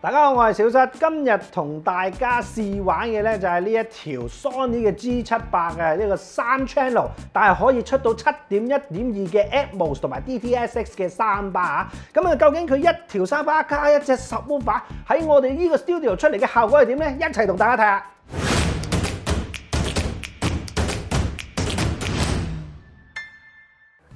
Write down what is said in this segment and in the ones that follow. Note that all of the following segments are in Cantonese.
大家好，我係小室，今日同大家試玩嘅咧就係呢一條 Sony 嘅 G78嘅呢個3 channel， 但係可以出到 7.1.2 嘅 Atmos 同埋 DTS:X 嘅3巴啊！咁啊，究竟佢一條3巴加一隻 subwoofer 喺我哋呢個 studio 出嚟嘅效果係點咧？一齊同大家睇下。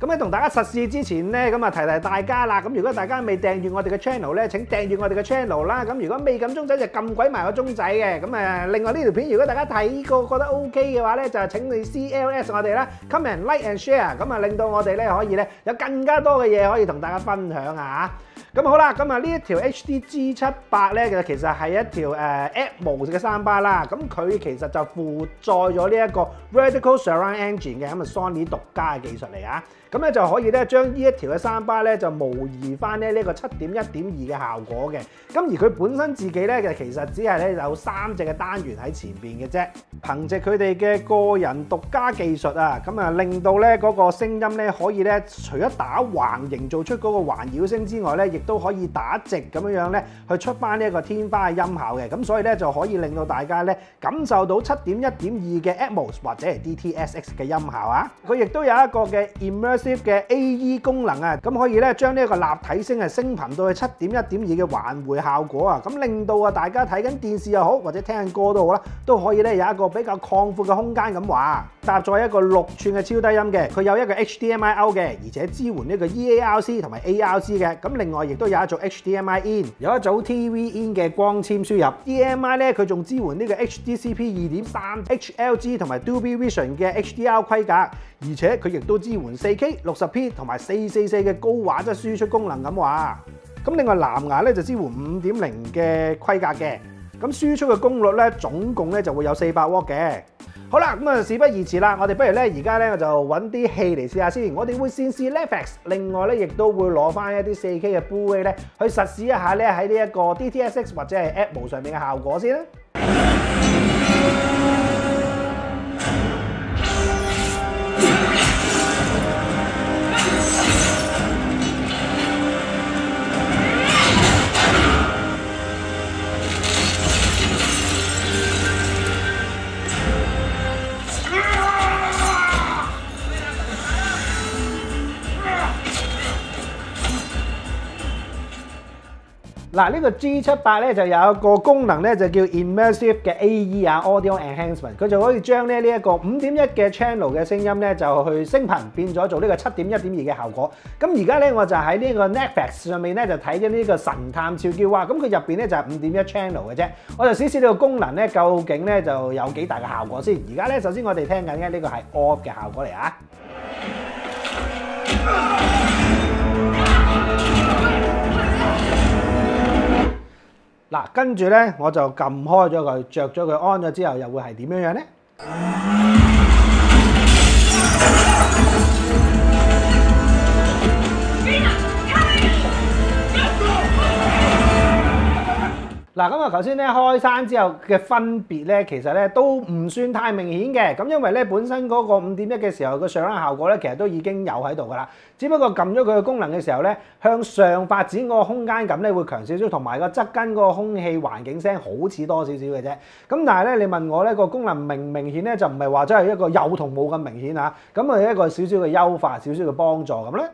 咁喺同大家實試之前咧，咁啊提大家啦。咁如果大家未訂閱我哋嘅 channel 咧，請訂閱我哋嘅 channel 啦。咁如果未撳鐘仔就撳鬼埋個鐘仔嘅。咁另外呢條片如果大家睇過覺得 OK 嘅話咧，就請你 CLS 我哋啦 ，comment like and share， 咁啊令到我哋咧可以咧有更加多嘅嘢可以同大家分享啊嚇。咁好啦，咁啊呢一條 HD G78咧，其實係一條Atmos 嘅3巴啦。咁佢其實就附載咗呢一個 Vertical Surround Engine 嘅，咁啊 Sony 獨家嘅技術嚟啊。 咁咧就可以咧將呢一條嘅3巴咧就模擬翻咧呢個 7.1.2 嘅效果嘅。咁而佢本身自己咧其實只係咧有3隻嘅單元喺前邊嘅啫。憑藉佢哋嘅個人獨家技術啊，咁啊令到咧嗰個聲音咧可以咧除咗打橫形做出嗰個環繞聲之外咧，亦都可以打直咁樣樣咧去出翻呢一個天花嘅音效嘅。咁所以咧就可以令到大家咧感受到 7.1.2 嘅 Atmos 或者係 DTS:X 嘅音效啊。佢亦都有一個嘅 嘅 AE 功能啊，咁可以咧將呢一個立體聲係升頻到去 7.1.2 嘅環迴效果啊，咁令到啊大家睇緊電視又好，或者聽緊歌都好啦，都可以咧有一個比較擴闊嘅空間咁話。搭載一個6寸嘅超低音嘅，佢有一個 HDMI out 嘅，而且支援呢個 EARC 同埋 ARC 嘅，咁另外亦都有一組 HDMI in， 有一組 TV in 嘅光纖輸入。DMI 咧佢仲支援呢個 HDCP 2.3、HLG 同埋 Dolby Vision 嘅 HDR 規格，而且佢亦都支援 4K 60P 同埋444嘅高畫質輸出功能咁話。咁另外藍牙咧就支援 5.0 嘅規格嘅，咁輸出嘅功率咧總共咧就會有400瓦嘅。好啦，咁啊事不宜遲啦，我哋不如咧而家咧就揾啲戲嚟試下先。我哋會先試 Netflix， 另外咧亦都會攞翻一啲 4K 嘅 Blu-ray 咧去實試一下咧喺呢一個 DTS:X 或者係 Atmos 上面嘅效果先啦。 嗱，呢個 G78咧就有一個功能咧，就叫 Immersive 嘅 AE 啊 Audio Enhancement， 佢就可以將咧呢一個 5.1 嘅 channel 嘅聲音咧就去升頻變咗做呢個 7.1.2 嘅效果。咁而家咧我就喺呢個 Netflix 上面咧就睇緊呢個神探俏嬌娃，咁佢入邊咧就係 5.1 channel 嘅啫。我就試試呢個功能咧究竟咧就有幾大嘅效果先。而家咧首先我哋聽緊嘅呢個係 off 嘅效果嚟啊。 嗱，跟住咧我就撳開咗佢，着咗佢 on 咗之後，又會係點樣樣咧？嗱，咁啊，頭先咧開閂之後嘅分別咧，其實咧都唔算太明顯嘅。咁因為咧本身嗰個 5.1 嘅時候個上下效果咧，其實都已經有喺度㗎啦。只不過撳咗佢嘅功能嘅時候咧，向上發展嗰個空間感咧會強少少，同埋個側跟嗰個空氣環境聲好似多少少嘅啫。咁但係咧，你問我咧個功能明唔明顯咧，就唔係話真係一個有同冇咁明顯嚇。咁係一個少少嘅優化，少少嘅幫助咁咧。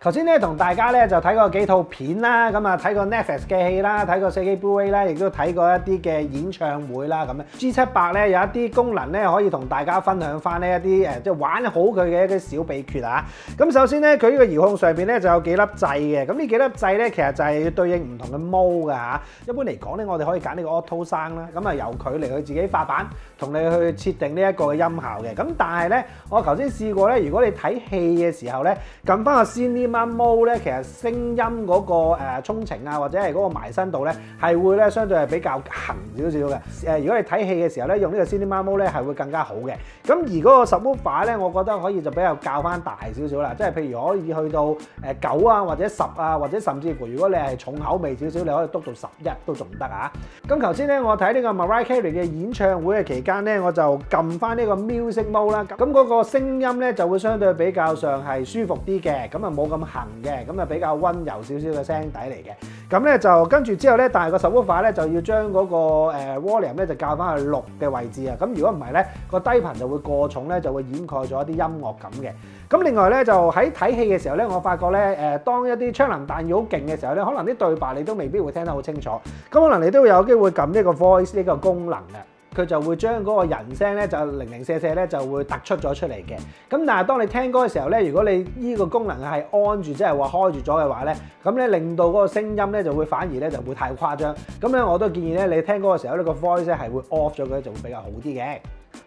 頭先咧同大家咧就睇過幾套片啦，咁啊睇過 Netflix 嘅戲啦，睇過 4K Blu-ray 啦，亦都睇過一啲嘅演唱會啦咁樣。G78咧有一啲功能咧可以同大家分享翻呢一啲即係玩好佢嘅一啲小秘訣啊。咁首先咧佢呢個遙控上邊咧就有幾粒掣嘅，咁呢幾粒掣咧其實就係對應唔同嘅 mode 㗎嚇。一般嚟講咧，我哋可以揀呢個 Auto Sound 啦，咁啊由佢嚟去自己發版，同你去設定呢一個嘅音效嘅。咁但係咧，我頭先試過咧，如果你睇戲嘅時候咧，撳翻個 Cinema Cinema Mode 咧，其實聲音嗰個沖程啊，或者係嗰個埋身度咧，係會咧相對係比較行少少嘅。如果你睇戲嘅時候咧，用呢個 Cinema Mode 咧係會更加好嘅。咁而嗰個 subwoofer 咧，我覺得可以就比較較翻大少少啦，即係譬如可以去到9啊，或者10啊，或者甚至乎如果你係重口味少少，你可以督到11都仲得啊。咁頭先咧，我睇呢個 Mariah Carey 嘅演唱會嘅期間咧，我就撳翻呢個 Music Mode 啦。咁嗰個聲音咧就會相對比較上係舒服啲嘅，咁啊冇咁行嘅，咁啊比較溫柔少少嘅聲底嚟嘅。咁咧就跟住之後咧，但係個 subwoofer 咧就要將嗰個volume 咧就校翻去6嘅位置啊。咁如果唔係咧，個低頻就會過重咧，就會掩蓋咗一啲音樂感嘅。咁另外咧就喺睇戲嘅時候咧，我發覺咧當一啲槍林彈雨好勁嘅時候咧，可能啲對白你都未必會聽得好清楚，咁可能你都會有機會撳呢個 voice 呢個功能嘅，佢就會將嗰個人聲咧就零零舍舍咧就會突出咗出嚟嘅。咁但係當你聽歌嘅時候咧，如果你呢個功能係 on 住，即係話開住咗嘅話咧，咁咧令到嗰個聲音咧就會反而咧就會太誇張。咁咧我都建議咧你聽歌嘅時候呢個 voice 咧係會 off 咗嘅，就會比較好啲嘅。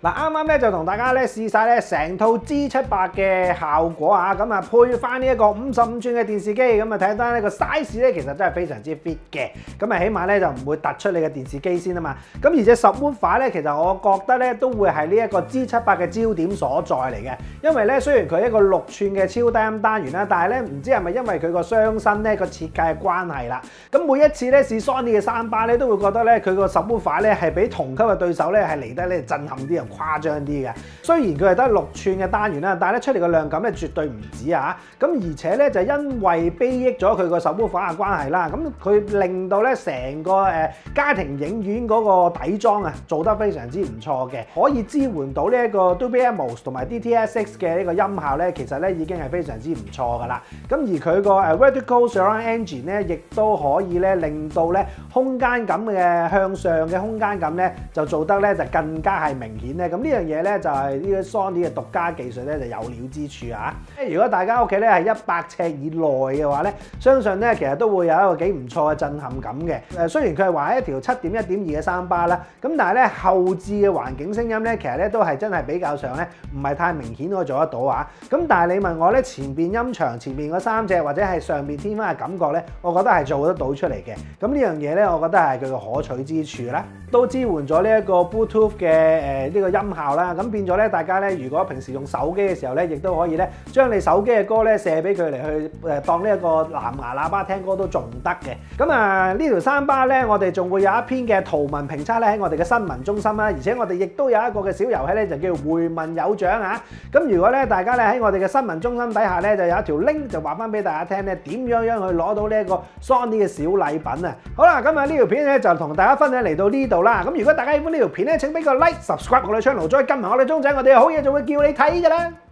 嗱，啱啱咧就同大家咧試晒咧成套 G78嘅效果啊，咁啊配翻呢一個55寸嘅電視機，咁啊睇翻呢個 size 咧其實真係非常之 fit 嘅，咁啊起碼咧就唔會突出你嘅電視機先啊嘛。咁而且subwoofer咧，其實我覺得咧都會係呢一個 G78嘅焦點所在嚟嘅，因為咧雖然佢係一個6寸嘅超低音單元啦，但係咧唔知係咪因為佢個雙身咧個設計嘅關係啦，咁每一次咧試 Sony 嘅3巴咧都會覺得咧佢個 subwoofer 咧係比同級嘅對手咧係嚟得咧震撼啲，誇張啲嘅。雖然佢係得6寸嘅單元啦，但係咧出嚟嘅量感咧絕對唔止啊！咁而且咧就因為裨益咗佢個 subwoofer 嘅關係啦，咁佢令到咧成個家庭影院嗰個底裝啊做得非常之唔錯嘅，可以支援到呢一個 Dolby Atmos 同埋 DTS:X 嘅呢個音效咧，其實咧已經係非常之唔錯噶啦。咁而佢個Vertical Surround Engine 咧，亦都可以咧令到咧空間感嘅向上嘅空間感咧就做得咧就更加係明顯咧。咁呢樣嘢咧就係呢個 Sony 嘅獨家技術咧就有料之處啊！如果大家屋企咧係100尺以內嘅話咧，相信咧其實都會有一個幾唔錯嘅震撼感嘅。雖然佢係話一條7.1.2嘅3巴啦，咁但係咧後置嘅環境聲音咧，其實咧都係真係比較上咧唔係太明顯可以做得到啊！咁但係你問我咧前邊音場前邊嗰3隻或者係上邊天花嘅感覺咧，我覺得係做得到出嚟嘅。咁呢樣嘢咧，我覺得係佢個可取之處啦，都支援咗呢一個 Bluetooth 嘅呢個音效啦。咁變咗咧，大家咧如果平時用手機嘅時候咧，亦都可以咧將你手機嘅歌咧射俾佢嚟去當呢一個藍牙喇叭聽歌都仲得嘅。咁啊呢條3巴咧，我哋仲會有一篇嘅圖文評測咧喺我哋嘅新聞中心啦，而且我哋亦都有一個嘅小遊戲咧，就叫回文有獎啊！咁如果咧大家咧喺我哋嘅新聞中心底下咧，就有一條 link 就話翻俾大家聽咧，點樣去攞到呢一個 Sony 嘅小禮品啊！好啦，咁啊呢條片咧就同大家分享嚟到呢度啦。咁如果大家喜歡呢條片咧，請俾個 like、subscribe 我哋 channel，再撳埋我哋鐘仔，我哋有好嘢就會叫你睇㗎啦〜